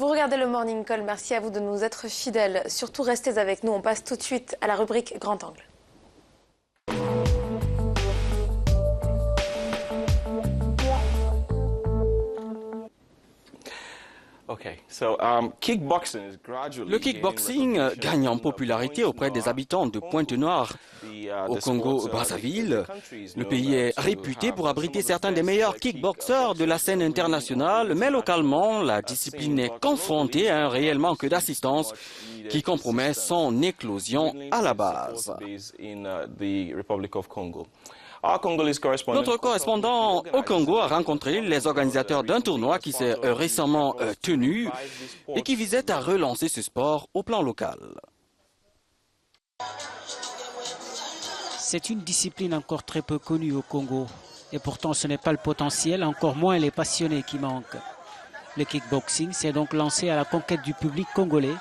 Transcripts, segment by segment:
Vous regardez le Morning Call, merci à vous de nous être fidèles. Surtout restez avec nous, on passe tout de suite à la rubrique Grand Angle. Le kickboxing gagne en popularité auprès des habitants de Pointe-Noire. Au Congo-Brazzaville, le pays est réputé pour abriter certains des meilleurs kickboxers de la scène internationale, mais localement, la discipline est confrontée à un réel manque d'assistance qui compromet son éclosion à la base. Notre correspondant au Congo a rencontré les organisateurs d'un tournoi qui s'est récemment tenu et qui visait à relancer ce sport au plan local. C'est une discipline encore très peu connue au Congo. Et pourtant, ce n'est pas le potentiel, encore moins les passionnés qui manquent. Le kickboxing s'est donc lancé à la conquête du public congolais.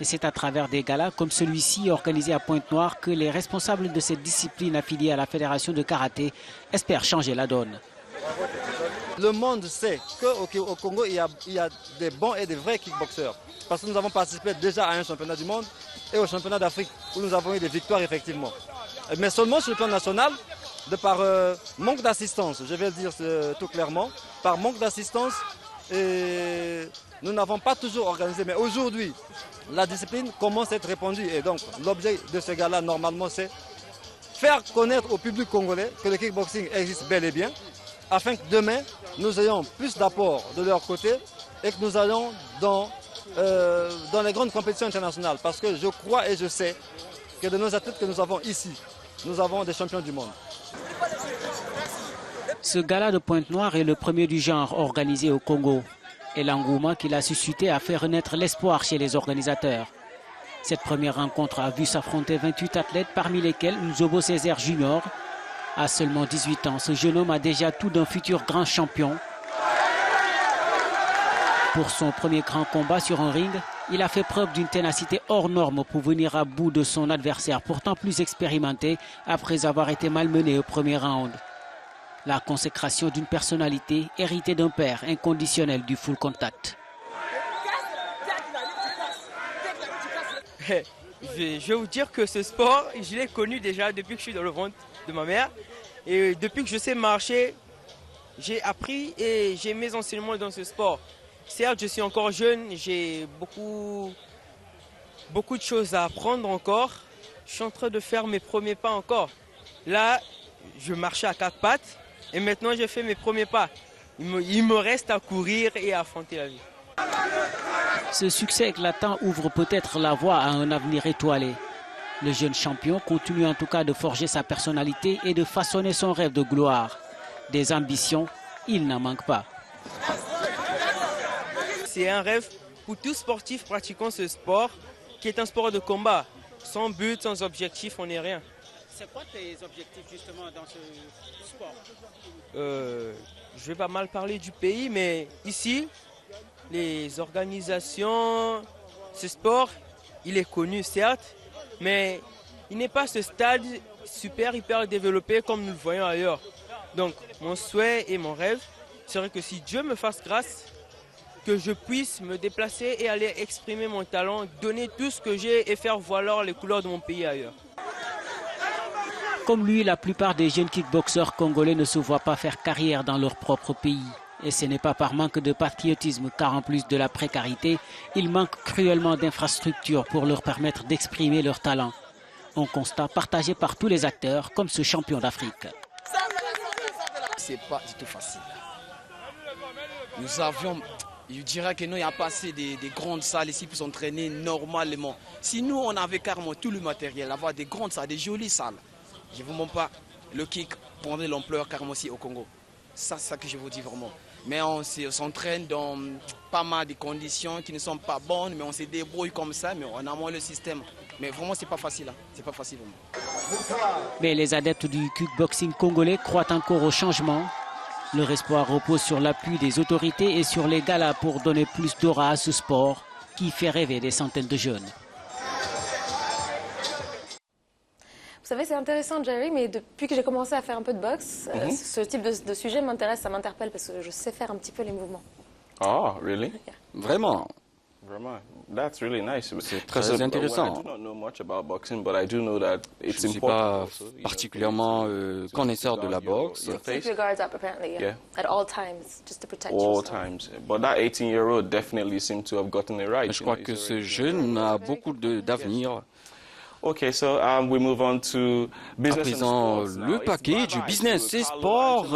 Et c'est à travers des galas comme celui-ci organisé à Pointe-Noire que les responsables de cette discipline affiliée à la Fédération de karaté espèrent changer la donne. Le monde sait qu'au Congo, il y a des bons et des vrais kickboxers. Parce que nous avons participé déjà à un championnat du monde et au championnat d'Afrique où nous avons eu des victoires effectivement. Mais seulement sur le plan national, de par manque d'assistance, je vais le dire tout clairement, par manque d'assistance, nous n'avons pas toujours organisé. Mais aujourd'hui, la discipline commence à être répandue. Et donc, l'objet de ce gars-là, normalement, c'est faire connaître au public congolais que le kickboxing existe bel et bien, afin que demain, nous ayons plus d'apports de leur côté et que nous allons dans les grandes compétitions internationales. Parce que je crois et je sais que de nos athlètes que nous avons ici, nous avons des champions du monde. Ce gala de Pointe-Noire est le premier du genre organisé au Congo. Et l'engouement qu'il a suscité a fait renaître l'espoir chez les organisateurs. Cette première rencontre a vu s'affronter 28 athlètes, parmi lesquels Nzobo Césaire Junior. À seulement 18 ans, ce jeune homme a déjà tout d'un futur grand champion. Pour son premier grand combat sur un ring, il a fait preuve d'une ténacité hors norme pour venir à bout de son adversaire, pourtant plus expérimenté, après avoir été malmené au premier round. La consécration d'une personnalité héritée d'un père inconditionnel du full contact. Je vais vous dire que ce sport, je l'ai connu déjà depuis que je suis dans le ventre de ma mère. Et depuis que je sais marcher, j'ai appris et j'ai mes enseignements dans ce sport. Certes, je suis encore jeune, j'ai beaucoup de choses à apprendre encore. Je suis en train de faire mes premiers pas encore. Là, je marchais à quatre pattes. Et maintenant, j'ai fait mes premiers pas. Il me reste à courir et à affronter la vie. Ce succès éclatant ouvre peut-être la voie à un avenir étoilé. Le jeune champion continue en tout cas de forger sa personnalité et de façonner son rêve de gloire. Des ambitions, il n'en manque pas. C'est un rêve pour tout sportif pratiquant ce sport, qui est un sport de combat. Sans but, sans objectif, on n'est rien. C'est quoi tes objectifs justement dans ce sport? Je vais pas mal parler du pays, mais ici, les organisations, ce sport, il est connu certes, mais il n'est pas à ce stade hyper développé comme nous le voyons ailleurs. Donc mon souhait et mon rêve serait que si Dieu me fasse grâce, que je puisse me déplacer et aller exprimer mon talent, donner tout ce que j'ai et faire valoir les couleurs de mon pays ailleurs. Comme lui, la plupart des jeunes kickboxeurs congolais ne se voient pas faire carrière dans leur propre pays. Et ce n'est pas par manque de patriotisme, car en plus de la précarité, il manque cruellement d'infrastructures pour leur permettre d'exprimer leur talent. Un constat partagé par tous les acteurs, comme ce champion d'Afrique. C'est pas du tout facile. Nous avions, je dirais que nous, il n'y a pas assez des grandes salles ici pour s'entraîner normalement. Si nous, on avait carrément tout le matériel, avoir des grandes salles, des jolies salles, je ne vous mens pas, le kick prendrait l'ampleur carrément aussi au Congo. Ça, c'est ça que je vous dis vraiment. Mais on s'entraîne dans pas mal de conditions qui ne sont pas bonnes, mais on se débrouille comme ça, mais on a moins le système. Mais vraiment, c'est pas facile. Hein. C'est pas facile vraiment. Mais les adeptes du kickboxing congolais croient encore au changement. Leur espoir repose sur l'appui des autorités et sur les galas pour donner plus d'aura à ce sport qui fait rêver des centaines de jeunes. Vous savez, c'est intéressant, Jerry, mais depuis que j'ai commencé à faire un peu de boxe, ce type de sujet m'intéresse, ça m'interpelle parce que je sais faire un petit peu les mouvements. Oh, really? Yeah. Vraiment? C'est très intéressant. Je ne suis pas particulièrement connaisseur de la boxe. Keep your guards up, apparently, yeah. At all times, just to protect All yourself. times. But that 18-year-old definitely seemed to have gotten it right. Je crois que ce jeune a beaucoup d'avenir. Okay, so we move on to À business and présent, sports le now. paquet It's du bye-bye business to et Carlo sport. Ancelotti.